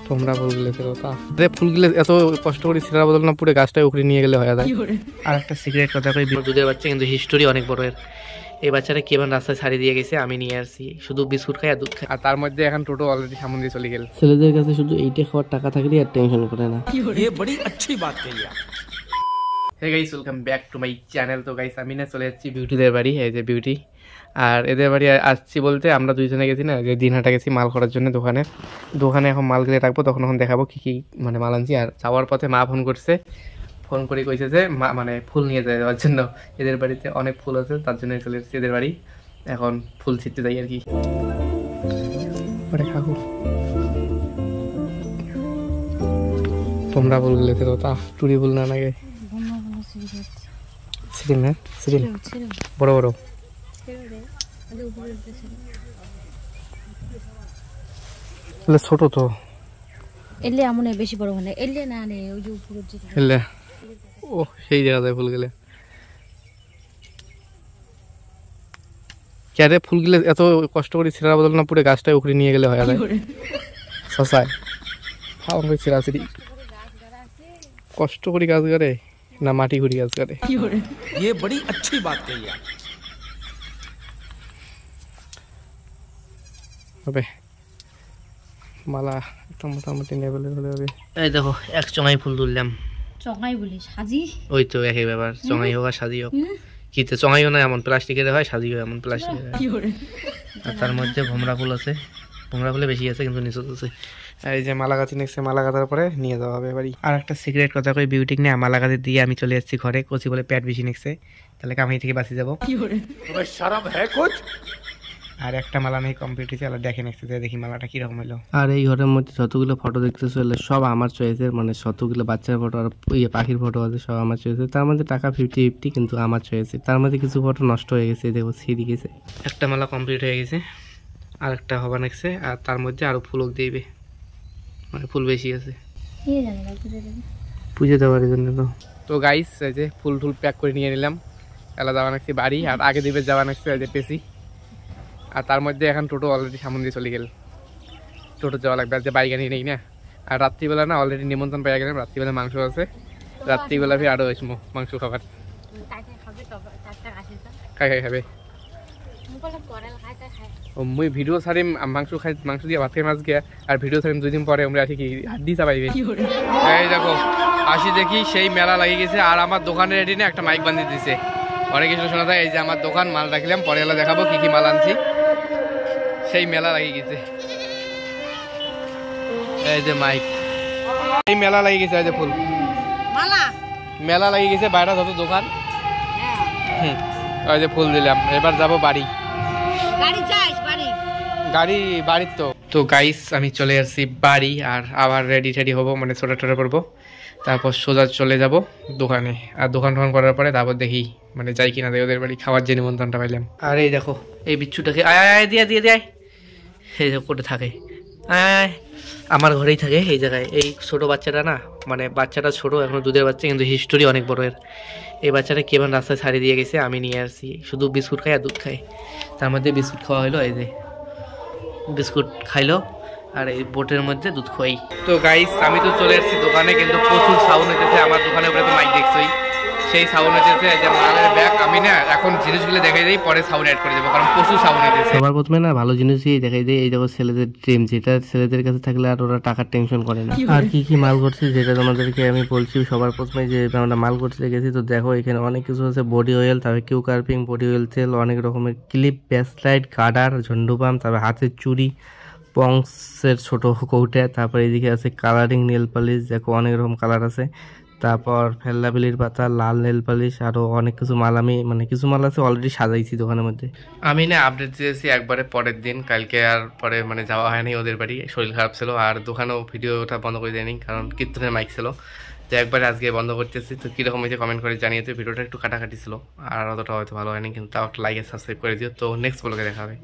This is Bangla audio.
তোমরা ফুলগুলো কথা ফুলগুলো এত কষ্ট করে ছিঁড়ার বদল না পুরো গাছটা উপরে নিয়ে গেলে হয়ে যায়। আর একটা সিগারেট কথা কই, দুধের বাচ্চা কিন্তু হিস্টোরি অনেক বড় এর। এই বাচ্চাটা কেমন রাস্তায় ছাড়িয়ে দিয়ে গেছে, আমি নিয়ে আসছি শুধু বিস্কুট খাই আর দুধ খাই। আর তার মধ্যে এখন টোটো অলরেডি সামনে দিয়ে চলে গেল। ছেলেদের কাছে শুধু এইটা খাওয়ার টাকা থাকলে আর টেনশন করে না। ये बड़ी अच्छी बात कही आप। Hey guys, welcome back to my channel. তো গাইস আমি না চলে যাচ্ছি বিউটিদের বাড়ি, এই যে বিউটি। আর এদের বাড়ি আসছি বলতে আমরা দুইজনে গেছি না, যে দিনহাটা গেছি মাল করার জন্য দোকানে এখন মাল গেলে রাখবো, তখন দেখাবো কী কী মানে মাল আনছি। আর যাওয়ার পথে মা ফোন করছে, ফোন করে কইছে যে মা মানে ফুল নিয়ে যাওয়ার জন্য। এদের বাড়িতে অনেক ফুল আছে, তার জন্য চলে এসেছি এদের বাড়ি। এখন ফুল ছিটতে যাই আর কি। খাবো তোমরা ফুলগুলো তা টুরি ফুল না লাগে সিরিল না, সিরিল বড় বড় ছোট তো এলে এমন বেশি বড় হয় না, এলে না নে ওই যে উপরে যে এলে ও সেই জায়গায় ফুল গেলে ক্যারে ফুলগুলো এত কষ্ট করে ছিঁড়ার বদল না পুরো গাছটা উপরে নিয়ে গেলে হয়ে যায়। শশায় খাওয়া করে ছিঁড়াছিড়ি কষ্ট করি গাছ গাড়ে না মাটি ঘুরি গাছ গাড়ে। ये बड़ी अच्छी बात कही आप। হবে মালা একটা মোটামুটি নেবেলের হলে হবে। এই দেখো এক চঙাই ফুল তুললাম। চঙাই বলি সাজি, ওই তো একই ব্যাপার, চঙাই হোক আর সাজি হোক। কিতে চঙাইও না এমন প্লাস্টিকের হয়, সাজিও এমন প্লাস্টিকের হয়। আর তার মধ্যে ভোমরা ফুল আছে, ভোমরা ফুলে বেশি আছে কিন্তু নিচে আছে। আর এই যে মালা গাছি নেক্সে, মালা গাঁথার পরে নিয়ে যাওয়া হবে বাড়ি। আর একটা সিগারেট কথা কই, বিউটিক নিয়ে মালা গাঁথে দিয়ে আমি চলে যাচ্ছি ঘরে। কচি বলে পেট বেশি নেক্সে, তাহলে কামাই থেকে বাঁচি যাবো। আর একটা মালা নেই কমপ্লিট হয়েছে, আর দেখে নেক্সে দেখি মালাটা কিরকম হলো। আর এই ঘরের মধ্যে যতগুলো ফটো দেখতে চলে সব আমার চয়েসের, মানে যতগুলো বাচ্চার ফটো আর পাখির ফটো আছে সব আমার চয়েসের। তার মধ্যে টাকা 50-50 কিন্তু আমার চয়েসের। তার মধ্যে কিছু ফটো নষ্ট হয়ে গেছে, দেখো ছিঁড়ে গেছে। একটা মালা কমপ্লিট হয়ে গেছে, আর একটা হবা নেক্সে। আর তার মধ্যে আরো ফুলও দিবে, মানে ফুল বেশি আছে পুজো দেওয়ার জন্য। তো গাইস এই যে ফুল টুল প্যাক করে নিয়ে নিলাম, এলা যাওয়া নাকছি বাড়ি। আর আগে দিবে যাওয়া নাকছে এই যে পেছি। আর তার মধ্যে এখন টোটো অলরেডি সামনে দিয়ে চলে গেল, টোটো যাওয়া লাগবে। আর যে বাইক আনি নেই না। আর রাত্রিবেলা না অলরেডি নিমন্ত্রণ পেয়ে গেলাম, রাত্রিবেলা মাংস আছে, রাত্রিবেলা ফির আরও আসবো মাংস খাবার। খাই খাবে ও মুই ভিডিও ছাড়িম মাংস খাই, মাংস দিয়ে ভাত খাই মাছ গিয়া। আর ভিডিও ছাড়িম 2 দিন পরে আমরা আসি কি হাড্ডি চাপাইবে। এই দেখো আসি দেখি সেই মেলা লাগিয়ে গেছে। আর আমার দোকানের রেডি না একটা মাইক বাঁধিয়ে দিছে, অনেক কিছু শোনা যায়। এই যে আমার দোকান, মাল রাখলাম, পরে এলা দেখাবো কি কি মাল আনছি। সেই মেলা লাগিয়ে গেছে, এই যে মাইক, এই মেলা লাগিয়ে গেছে। এই যে ফুল মেলা লাগিয়ে গেছে, বাইরে যত দোকান। ওই যে ফুল দিলাম, এবার যাবো বাড়ি। গাড়ি বাড়ির তো গাইস আমি চলে আসছি বাড়ি। আর আবার রেডি টেডি হবো, মানে ছোটা টোটা করবো, তারপর সোজা চলে যাব দোকানে। আর দোকান টোকান করার পরে তারপর দেখি মানে যাই কিনা দেয় ওদের বাড়ি খাওয়ার যে নিমন্ত্রণটা পাইলাম। আর এই দেখো এই বিচ্ছুটাকে আয় আয় দিয়ে দিয়ে দেয়, এই দেখো কোটে থাকে, আয় আমার ঘরেই থাকে এই জায়গায়। এই ছোট বাচ্চাটা না, মানে বাচ্চাটা ছোট এখনো দুধের বাচ্চা, কিন্তু হিস্টোরি অনেক বড় এর। এই বাচ্চাটা কেমন রাস্তায় ছাড়িয়ে দিয়ে গেছে, আমি নিয়ে আসছি শুধু বিস্কুট খাই আর দুধ খাই। তার মধ্যে বিস্কুট খাওয়া হলো, এই যে বিস্কুট খাইলো, আর এই বোটের মধ্যে দুধ খাই। তো গাইস আমি তো চলে এসেছি দোকানে, কিন্তু প্রচুর সাউন্ড হইতেছে। আমার দোকানের উপরে তো মাইক দেখছোই, সেই সাউন্ড হইতেছে। এই যে মালের ব্যাগ, আমি না এখন জিনিসগুলো দেখাই দিই, পরে সাউন্ড অ্যাড করে দেবো, কারণ প্রচুর সাউন্ড হইতেছে। সবার প্রথমে না ভালো জিনিসই দেখাই দিই। এই দেখো ছেলেদের ড্রিম, যেটা ছেলেদের কাছে থাকলে আর ওরা টাকার টেনশন করে না। আর কি কি মাল করছি যেটা তোমাদেরকে আমি বলছি। সবার প্রথমে যে আমরা মাল করতে গেছি, তো দেখো এখানে অনেক কিছু আছে। বডি অয়েল, তারপরে কিউ কার্পিং, বডি অয়েল তেল, অনেক রকমের ক্লিপ, ব্যাসলাইট, গার্ডার, ঝন্ডু পাম্প, তারপরে হাতের চুড়ি, পংসের ছোট কৌটা, তারপর এদিকে আছে কালারিং নেল পালিশ, দেখো অনেক রকম কালার আছে। তারপর ফেল্লাবিলির পাতা, লাল নেল পালিশ, আরও অনেক কিছু মাল আমি মানে কিছু মাল আছে অলরেডি সাজাইছি দোকানের মধ্যে। আমি না আপডেট দিয়েছি একবারে পরের দিন, কালকে আর পরে মানে যাওয়া হয়নি ওদের বাড়ি, শরীর খারাপ ছিল। আর দোকানেও ভিডিওটা বন্ধ করে দেয়নি, কারণ কীর্তনের মাইক ছিল। তো একবারে আজকে বন্ধ করতেছি। তো কীরকম হয়েছে কমেন্ট করে জানিয়ে। তো ভিডিওটা একটু কাটাকাটি ছিল, আর অতটা হয়তো ভালো হয়নি, কিন্তু তাও একটা লাইক আর সাবস্ক্রাইব করে দিও। তো নেক্সট ব্লগে দেখা হবে।